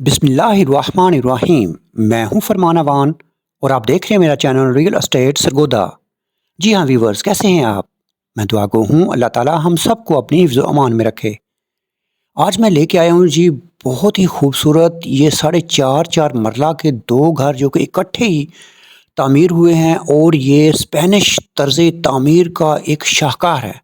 बिस्मिल्लाहिर्रहमानिर्रहीम। मैं हूं फरमान अवान और आप देख रहे हैं मेरा चैनल रियल एस्टेट सरगोदा। जी हाँ व्यूवर्स, कैसे हैं आप? मैं दुआ गो हूँ अल्लाह ताला हम सबको अपनी हिफ्ज़ व अमान में रखे। आज मैं लेके आया हूँ जी बहुत ही खूबसूरत ये 4.5 मरला के दो घर जो कि इकट्ठे ही तामीर हुए हैं और ये स्पेनिश तर्ज़ तामीर का एक शाहकार है।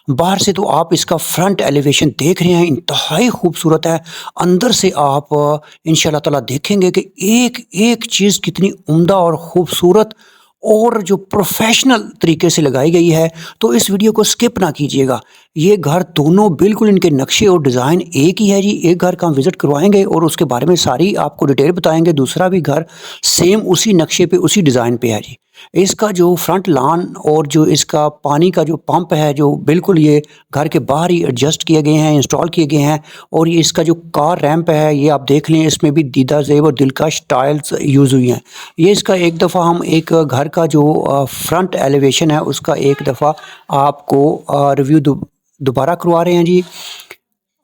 बाहर से तो आप इसका फ्रंट एलिवेशन देख रहे हैं, इंतहाई खूबसूरत है। अंदर से आप इंशाल्लाह ताला देखेंगे कि एक-एक चीज़ कितनी उम्दा और खूबसूरत और जो प्रोफ़ेशनल तरीके से लगाई गई है, तो इस वीडियो को स्किप ना कीजिएगा। ये घर दोनों बिल्कुल इनके नक्शे और डिज़ाइन एक ही है जी। एक घर का हम विज़िट करवाएँगे और उसके बारे में सारी आपको डिटेल बताएँगे। दूसरा भी घर सेम उसी नक्शे पे, उसी डिज़ाइन पे है जी। इसका जो फ्रंट लॉन और जो इसका पानी का जो पंप है, जो बिल्कुल ये घर के बाहर ही एडजस्ट किए गए हैं, इंस्टॉल किए गए हैं। और ये इसका जो कार रैंप है, ये आप देख लें, इसमें भी दीदा ज़ेब और दिलकश टाइल्स यूज़ हुई हैं। ये इसका एक दफ़ा हम एक घर का जो फ्रंट एलिवेशन है, उसका एक दफ़ा आपको रिव्यू दोबारा करवा रहे हैं जी।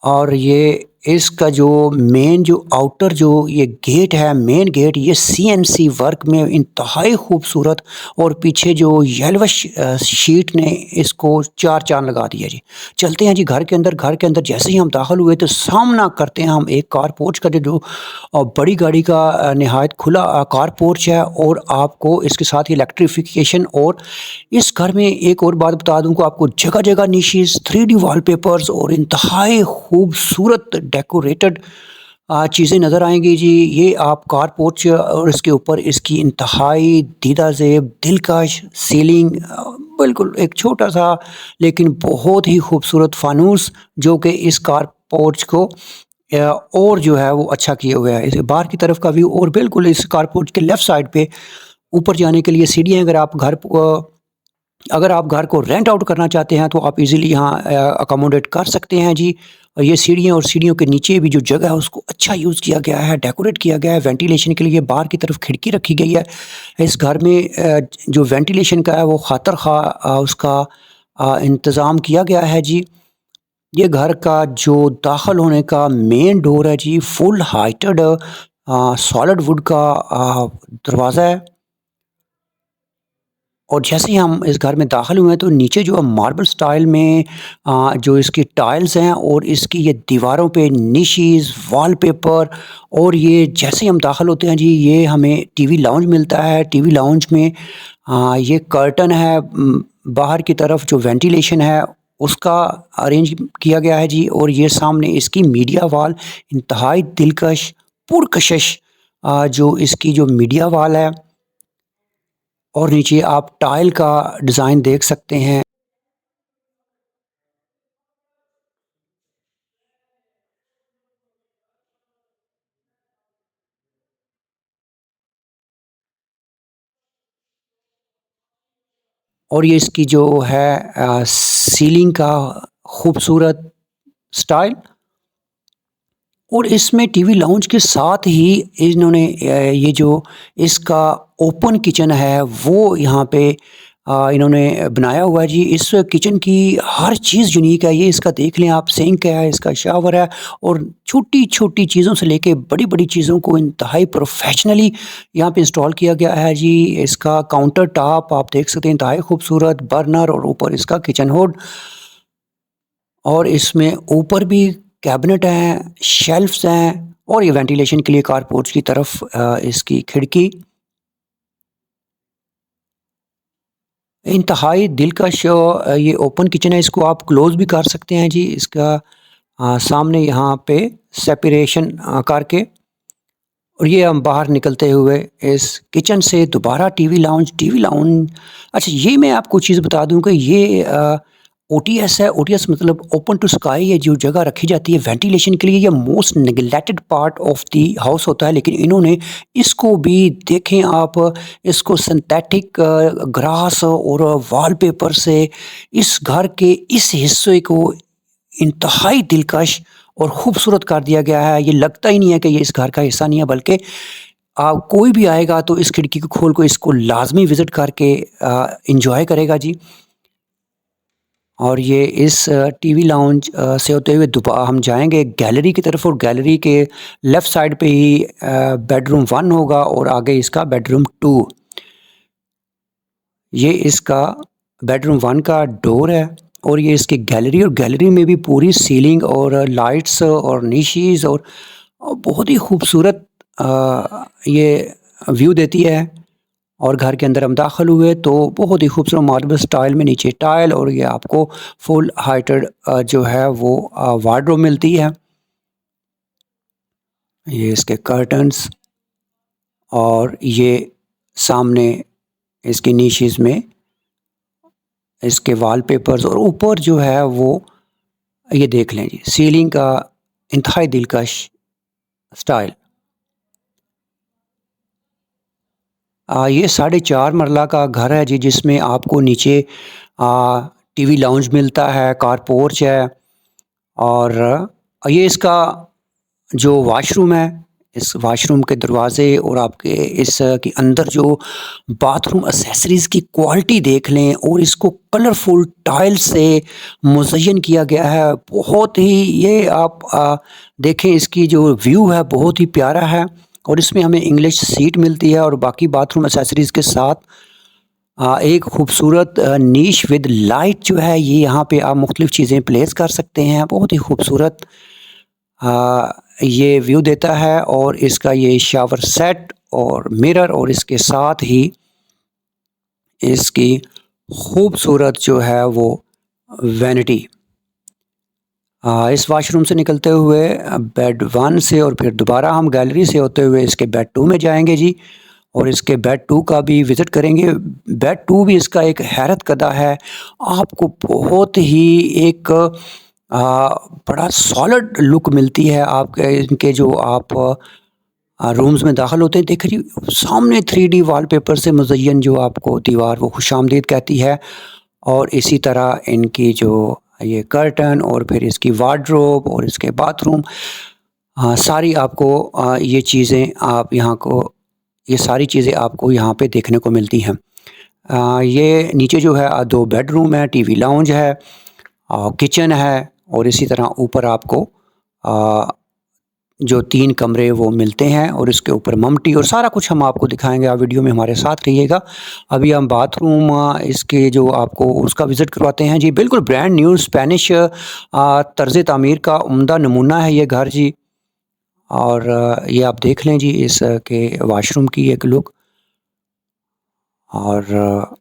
और ये इसका जो मेन जो आउटर जो ये गेट है, मेन गेट, ये सीएनसी वर्क में इंतहाई खूबसूरत और पीछे जो येलोविश शीट ने इसको चार चांद लगा दिया जी। चलते हैं जी घर के अंदर। घर के अंदर जैसे ही हम दाखिल हुए तो सामना करते हैं हम एक कार पोर्च का जो बड़ी गाड़ी का निहायत खुला कार पोर्च है। और आपको इसके साथ ही इलेक्ट्रिफिकेशन। और इस घर में एक और बात बता दूं कि आपको जगह जगह निशीज, 3D वॉलपेपर्स और इंतहाई खूबसूरत डेकोरेटेड चीज़ें नज़र आएंगी जी। ये आप कार पोर्च और इसके ऊपर इसकी इंतहाई दीदा ज़ेब दिलकश सीलिंग, बिल्कुल एक छोटा सा लेकिन बहुत ही खूबसूरत फानूस जो कि इस कार पोर्च को और जो है वो अच्छा किया हुआ है। इस बाहर की तरफ का व्यू और बिल्कुल इस कार पोर्च के लेफ़्ट साइड पे ऊपर जाने के लिए सीढ़ियाँ। अगर आप घर को रेंट आउट करना चाहते हैं तो आप इजीली यहाँ अकोमोडेट कर सकते हैं जी। और ये सीढ़ियाँ और सीढ़ियों के नीचे भी जो जगह है उसको अच्छा यूज़ किया गया है, डेकोरेट किया गया है। वेंटिलेशन के लिए बाहर की तरफ खिड़की रखी गई है। इस घर में जो वेंटिलेशन का है वो खातर खा उसका इंतज़ाम किया गया है जी। ये घर का जो दाखिल होने का मेन डोर है जी, फुल हाइटेड सॉलिड वुड का दरवाज़ा है। और जैसे ही हम इस घर में दाखिल हुए हैं तो नीचे जो मार्बल स्टाइल में जो इसकी टाइल्स हैं और इसकी ये दीवारों पे निशीज़, वॉलपेपर। और ये जैसे ही हम दाखिल होते हैं जी, ये हमें टीवी लाउंज मिलता है। टीवी लाउंज में ये कर्टन है, बाहर की तरफ जो वेंटिलेशन है उसका अरेंज किया गया है जी। और ये सामने इसकी मीडिया वॉल इंतहाई दिलकश पुरकशिश जो इसकी जो मीडिया वॉल है। और नीचे आप टाइल का डिज़ाइन देख सकते हैं। और ये इसकी जो है सीलिंग का खूबसूरत स्टाइल। और इसमें टीवी लाउंज के साथ ही इन्होंने ये जो इसका ओपन किचन है वो यहाँ पे इन्होंने बनाया हुआ है जी। इस किचन की हर चीज़ यूनिक है। ये इसका देख लें आप, सिंक है, इसका शावर है। और छोटी-छोटी चीज़ों से लेके बड़ी-बड़ी चीज़ों को इंतहाई प्रोफेशनली यहाँ पे इंस्टॉल किया गया है जी। इसका काउंटर टॉप आप देख सकते हैं, इंतहाई खूबसूरत बर्नर और ऊपर इसका किचन होड। और इसमें ऊपर भी कैबिनेट हैं, शेल्फ्स हैं और ये वेंटिलेशन के लिए कारपोर्ट्स की तरफ इसकी खिड़की। इंतहाई दिलकश ये ओपन किचन है, इसको आप क्लोज़ भी कर सकते हैं जी। इसका सामने यहाँ पे सेपरेशन करके। और ये हम बाहर निकलते हुए इस किचन से दोबारा टीवी लाउंज। अच्छा, ये मैं आपको चीज़ बता दूं कि ये ओटीएस है। ओटीएस मतलब ओपन टू स्काई। ये जो जगह रखी जाती है वेंटिलेशन के लिए, ये most neglected part of the house होता है। लेकिन इन्होंने इसको भी देखें आप, इसको सिंथेटिक ग्रास और वॉलपेपर से इस घर के इस हिस्से को इंतहाई दिलकश और खूबसूरत कर दिया गया है। ये लगता ही नहीं है कि ये इस घर का हिस्सा नहीं है, बल्कि कोई भी आएगा तो इस खिड़की को खोल को इसको लाजमी विज़िट करके इंजॉय करेगा जी। और ये इस टीवी लाउंज से होते हुए हम जाएंगे गैलरी की तरफ, और गैलरी के लेफ़्ट साइड पे ही बेडरूम 1 होगा और आगे इसका बेडरूम 2। ये इसका बेडरूम 1 का डोर है और ये इसकी गैलरी, और गैलरी में भी पूरी सीलिंग और लाइट्स और निशीज़ और बहुत ही खूबसूरत ये व्यू देती है। और घर के अंदर हम दाखिल हुए तो बहुत ही खूबसूरत मार्बल स्टाइल में नीचे टाइल, और ये आपको फुल हाइटेड जो है वो वार्डरोब मिलती है। ये इसके कर्टन्स और ये सामने इसकी निशीज़ में इसके वॉलपेपर्स, और ऊपर जो है वो ये देख लें जी, सीलिंग का इंतहाई दिलकश स्टाइल। ये 4.5 मरला का घर है जी, जिसमें आपको नीचे टीवी लाउंज मिलता है, कार पोर्च है, और ये इसका जो वॉशरूम है, इस वॉशरूम के दरवाज़े और आपके इस के अंदर जो बाथरूम एक्सेसरीज़ की क्वालिटी देख लें, और इसको कलरफुल टाइल से मुज़य्यन किया गया है। बहुत ही ये आप देखें, इसकी जो व्यू है बहुत ही प्यारा है, और इसमें हमें इंग्लिश सीट मिलती है, और बाकी बाथरूम एक्सेसरीज़ के साथ एक खूबसूरत नीश विद लाइट जो है, ये यहाँ पे आप मुख्तलिफ़ चीज़ें प्लेस कर सकते हैं। बहुत ही खूबसूरत ये व्यू देता है, और इसका ये शावर सेट और मिरर, और इसके साथ ही इसकी खूबसूरत जो है वो वैनिटी। इस वॉशरूम से निकलते हुए बेड 1 से, और फिर दोबारा हम गैलरी से होते हुए इसके बेड 2 में जाएंगे जी, और इसके बेड 2 का भी विज़िट करेंगे। बेड 2 भी इसका एक हैरत कदा है, आपको बहुत ही एक बड़ा सॉलिड लुक मिलती है आपके इनके जो आप रूम्स में दाखिल होते हैं। देखिए जी, सामने 3D वॉलपेपर से मुज़य्यन जो आपको दीवार वो खुशामदीद कहती है, और इसी तरह इनकी जो ये कर्टन और फिर इसकी वार्डरोब और इसके बाथरूम, सारी आपको ये चीज़ें आप यहाँ को ये सारी चीज़ें आपको यहाँ पे देखने को मिलती हैं। ये नीचे जो है 2 बेडरूम है, टीवी लाउंज है, किचन है, और इसी तरह ऊपर आपको जो 3 कमरे वो मिलते हैं, और इसके ऊपर ममटी और सारा कुछ हम आपको दिखाएंगे। आप वीडियो में हमारे साथ रहिएगा। अभी हम बाथरूम इसके जो आपको उसका विज़िट करवाते हैं जी। बिल्कुल ब्रांड न्यू स्पेनिश तर्ज़ तामीर का उम्दा नमूना है ये घर जी, और ये आप देख लें जी इस के वाशरूम की एक लुक। और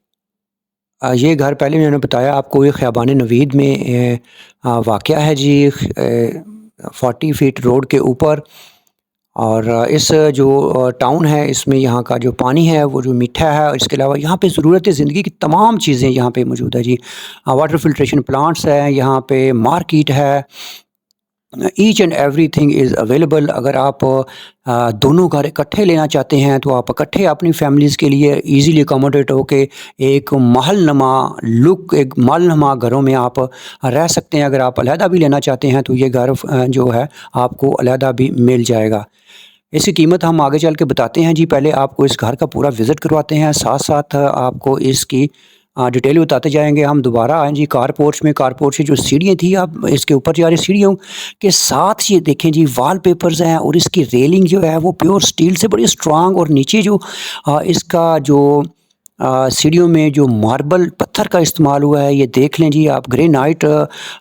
ये घर पहले मैंने बताया आपको, ये ख़ियाबान नवीद में वाक़या है जी, 40 फीट रोड के ऊपर। और इस जो टाउन है, इसमें यहाँ का जो पानी है वो जो मीठा है, और इसके अलावा यहाँ पे ज़रूरत ज़िंदगी की तमाम चीज़ें यहाँ पे मौजूद है जी। वाटर फ़िल्ट्रेशन प्लांट्स हैं, यहाँ पे मार्केट है, each and everything is available. अगर आप दोनों घर इकट्ठे लेना चाहते हैं तो आप इकट्ठे अपनी फैमिलीज़ के लिए इजीली अकोमोडेट होके एक महलनुमा लुक, एक महलनुमा घरों में आप रह सकते हैं। अगर आप अलहदा भी लेना चाहते हैं तो ये घर जो है आपको अलहदा भी मिल जाएगा। इसकी कीमत हम आगे चल के बताते हैं जी। पहले आपको इस घर का पूरा विज़िट करवाते हैं, साथ साथ आपको इसकी डिटेल बताते जाएंगे। हम दोबारा आए जी कार पोर्च में। कार पोर्च की जो सीढ़ियाँ थी, आप इसके ऊपर जा रही सीढ़ियों के साथ ये देखें जी, वॉलपेपर्स हैं, और इसकी रेलिंग जो है वो प्योर स्टील से बड़ी स्ट्रांग, और नीचे जो इसका जो सीढ़ियों में जो मार्बल पत्थर का इस्तेमाल हुआ है, ये देख लें जी आप। ग्रेनाइट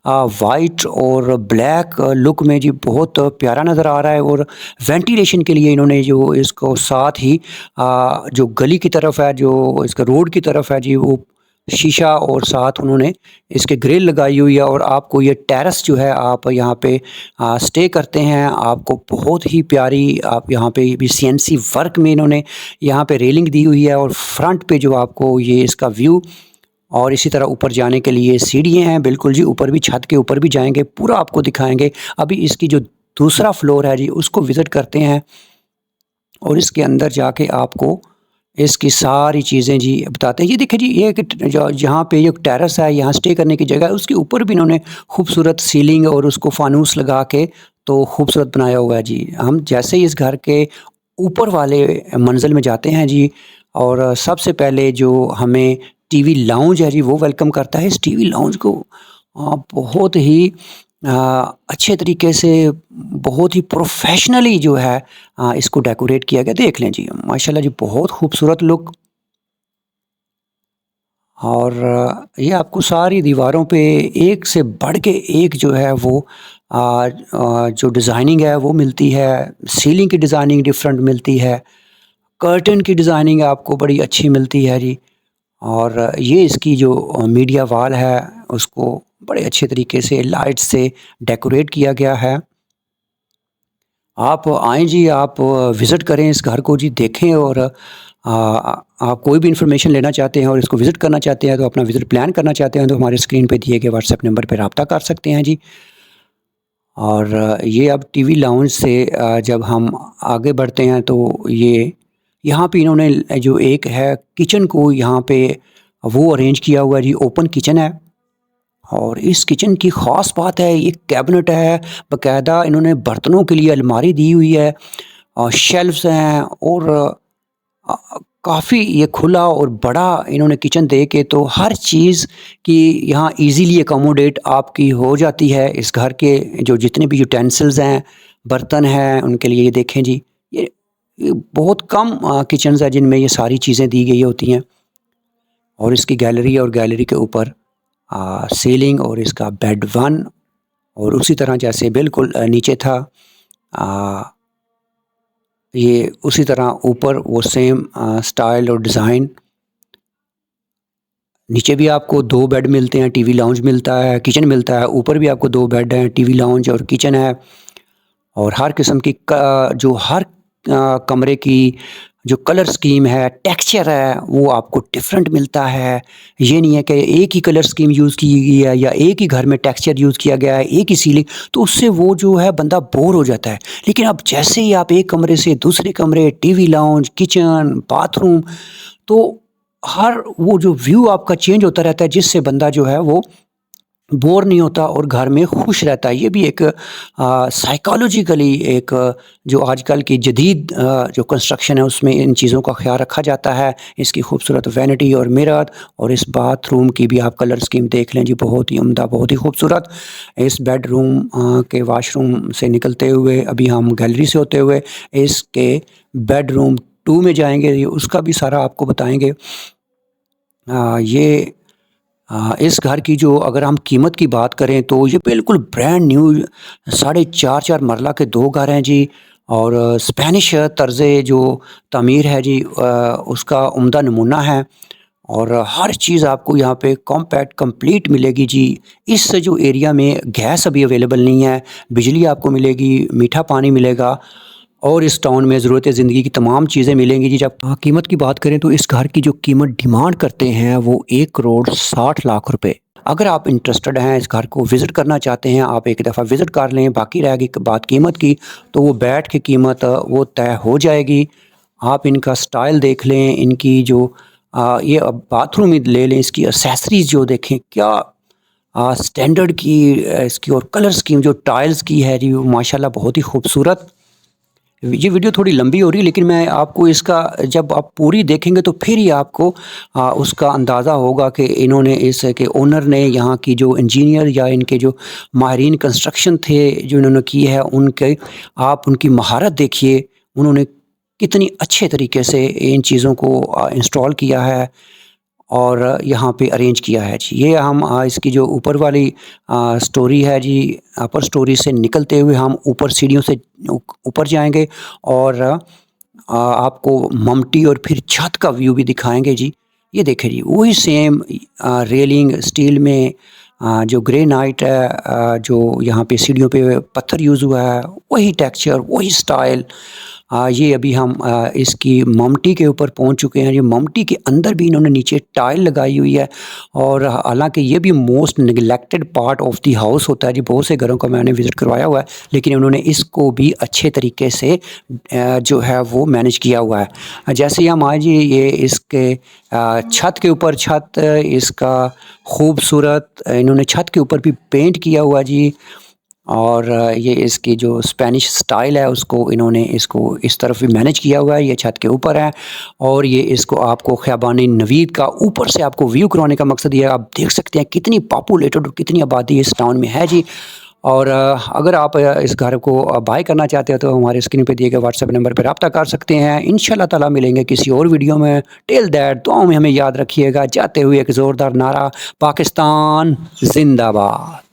वाइट और ब्लैक लुक में जी बहुत प्यारा नज़र आ रहा है। और वेंटिलेशन के लिए इन्होंने जो इसको साथ ही जो गली की तरफ है, जो इसका रोड की तरफ है जी, वो शीशा और साथ उन्होंने इसके ग्रिल लगाई हुई है। और आपको ये टेरेस जो है, आप यहाँ पे स्टे करते हैं, आपको बहुत ही प्यारी आप यहाँ पे भी CNC वर्क में इन्होंने यहाँ पे रेलिंग दी हुई है, और फ्रंट पे जो आपको ये इसका व्यू, और इसी तरह ऊपर जाने के लिए सीढ़ियाँ हैं। बिल्कुल जी, ऊपर भी छत के ऊपर भी जाएंगे, पूरा आपको दिखाएंगे। अभी इसकी जो दूसरा फ्लोर है जी, उसको विज़िट करते हैं, और इसके अंदर जाके आपको इसकी सारी चीज़ें जी बताते हैं। ये देखिए जी, ये जहाँ पे ये टेरेस है, यहाँ स्टे करने की जगह है, उसके ऊपर भी इन्होंने खूबसूरत सीलिंग और उसको फानूस लगा के तो खूबसूरत बनाया हुआ है जी। हम जैसे ही इस घर के ऊपर वाले मंजिल में जाते हैं जी, और सबसे पहले जो हमें टीवी लाउंज है जी वो वेलकम करता है। इस टीवी लाउंज को बहुत ही अच्छे तरीके से, बहुत ही प्रोफ़ेशनली जो है इसको डेकोरेट किया गया। देख लें जी, माशाल्लाह जी, बहुत खूबसूरत लुक। और ये आपको सारी दीवारों पे एक से बढ़ के एक जो है वो जो डिज़ाइनिंग है वो मिलती है। सीलिंग की डिज़ाइनिंग डिफरेंट मिलती है, कर्टन की डिज़ाइनिंग आपको बड़ी अच्छी मिलती है जी। और ये इसकी जो मीडिया वॉल है उसको बड़े अच्छे तरीके से लाइट से डेकोरेट किया गया है। आप आएँ जी, आप विज़िट करें इस घर को जी, देखें। और आप कोई भी इन्फॉर्मेशन लेना चाहते हैं और इसको विज़िट करना चाहते हैं, तो अपना विज़िट प्लान करना चाहते हैं, तो हमारे स्क्रीन पे दिए गए व्हाट्सएप नंबर पे राब्ता कर सकते हैं जी। और ये अब टीवी लाउंज से जब हम आगे बढ़ते हैं तो ये यहाँ पे इन्होंने जो एक है किचन को यहाँ पे वो अरेंज किया हुआ है जी, ओपन किचन है। और इस किचन की ख़ास बात है, ये कैबिनेट है, बाकायदा इन्होंने बर्तनों के लिए अलमारी दी हुई है, और शेल्फ्स हैं। और काफ़ी ये खुला और बड़ा इन्होंने किचन दे के तो हर चीज़ की यहाँ इजीली अकोमोडेट आपकी हो जाती है। इस घर के जो जितने भी यूटेंसिल्स हैं, बर्तन हैं, उनके लिए ये देखें जी, ये बहुत कम किचन्स हैं जिनमें ये सारी चीज़ें दी गई होती हैं। और इसकी गैलरी, और गैलरी के ऊपर सीलिंग, और इसका बेड 1, और उसी तरह जैसे बिल्कुल नीचे था ये उसी तरह ऊपर वो सेम स्टाइल और डिज़ाइन। नीचे भी आपको 2 बेड मिलते हैं, टीवी लाउंज मिलता है, किचन मिलता है। ऊपर भी आपको 2 बेड हैं, टीवी लाउंज और किचन है। और हर किस्म की जो हर कमरे की जो कलर स्कीम है, टेक्सचर है, वो आपको डिफरेंट मिलता है। ये नहीं है कि एक ही कलर स्कीम यूज़ की गई है या एक ही घर में टेक्सचर यूज़ किया गया है, एक ही सीलिंग, तो उससे वो जो है बंदा बोर हो जाता है। लेकिन अब जैसे ही आप एक कमरे से दूसरे कमरे, टीवी लाउंज, किचन, बाथरूम, तो हर वो जो व्यू आपका चेंज होता रहता है, जिससे बंदा जो है वो बोर नहीं होता और घर में खुश रहता है। ये भी एक साइकोलॉजिकली एक जो आजकल की जदीद जो कंस्ट्रक्शन है उसमें इन चीज़ों का ख़्याल रखा जाता है। इसकी खूबसूरत वैनिटी और मिरर, और इस बाथरूम की भी आप कलर स्कीम देख लें जी, बहुत ही उम्दा, बहुत ही खूबसूरत। इस बेडरूम के वाशरूम से निकलते हुए अभी हम गैलरी से होते हुए इसके बेडरूम 2 में जाएँगे, ये उसका भी सारा आपको बताएँगे। ये इस घर की जो अगर हम कीमत की बात करें तो ये बिल्कुल ब्रांड न्यू 4.5 मरला के 2 घर हैं जी। और स्पेनिश तर्ज़े जो तामीर है जी, उसका उम्दा नमूना है। और हर चीज़ आपको यहाँ पे कॉम्पैक्ट कंप्लीट मिलेगी जी। इस जो एरिया में गैस अभी अवेलेबल नहीं है, बिजली आपको मिलेगी, मीठा पानी मिलेगा, और इस टाउन में ज़रूरत ज़िंदगी की तमाम चीज़ें मिलेंगी जी। जब कीमत की बात करें तो इस घर की जो कीमत डिमांड करते हैं वो 1,60,00,000 रुपए। अगर आप इंटरेस्टेड हैं, इस घर को विज़िट करना चाहते हैं, आप एक दफ़ा विज़िट कर लें। बाकी रहेगी बात कीमत की, तो वो बैठ के कीमत वो तय हो जाएगी। आप इनका स्टाइल देख लें, इनकी जो ये बाथरूम ही ले लें, इसकी एक्सेसरीज़ जो देखें क्या स्टैंडर्ड की इसकी, और कलर स्कीम जो टाइल्स की है जी, वो माशाल्लाह बहुत ही खूबसूरत। ये वीडियो थोड़ी लंबी हो रही है, लेकिन मैं आपको इसका जब आप पूरी देखेंगे तो फिर ही आपको उसका अंदाज़ा होगा कि इन्होंने इस के ओनर ने, यहाँ की जो इंजीनियर या इनके जो माहिरीन कंस्ट्रक्शन थे जो इन्होंने की है, उनके आप उनकी महारत देखिए, उन्होंने कितनी अच्छे तरीके से इन चीज़ों को इंस्टॉल किया है और यहाँ पे अरेंज किया है जी। ये हम इसकी जो ऊपर वाली स्टोरी है जी, अपर स्टोरी से निकलते हुए हम ऊपर सीढ़ियों से ऊपर जाएंगे, और आपको ममटी और फिर छत का व्यू भी दिखाएंगे जी। ये देखें जी, वही सेम रेलिंग स्टील में जो ग्रेनाइट है, जो यहाँ पे सीढ़ियों पे पत्थर यूज़ हुआ है, वही टेक्सचर, वही स्टाइल। ये अभी हम इसकी ममटी के ऊपर पहुंच चुके हैं। ये ममटी के अंदर भी इन्होंने नीचे टाइल लगाई हुई है, और हालांकि ये भी most neglected part of the house होता है जी। बहुत से घरों का मैंने विज़िट करवाया हुआ है, लेकिन उन्होंने इसको भी अच्छे तरीके से जो है वो मैनेज किया हुआ है। जैसे ही हम आए जी, ये इसके छत के ऊपर, छत इसका खूबसूरत इन्होंने छत के ऊपर भी पेंट किया हुआ जी। और ये इसकी जो स्पेनिश स्टाइल है उसको इन्होंने इसको इस तरफ भी मैनेज किया हुआ है। ये छत के ऊपर है और ये इसको आपको ख़ियाबान नवीद का ऊपर से आपको व्यू करवाने का मकसद ये है। आप देख सकते हैं कितनी पॉपुलेटेड और कितनी आबादी इस टाउन में है जी। और अगर आप इस घर को बाय करना चाहते हो तो हमारे स्क्रीन पे दिए गए व्हाट्सएप नंबर पर रब्ता कर सकते हैं। इंशाल्लाह ताला मिलेंगे किसी और वीडियो में। टिल दैट दुआओं में हमें याद रखिएगा। जाते हुए एक ज़ोरदार नारा, पाकिस्तान जिंदाबाद।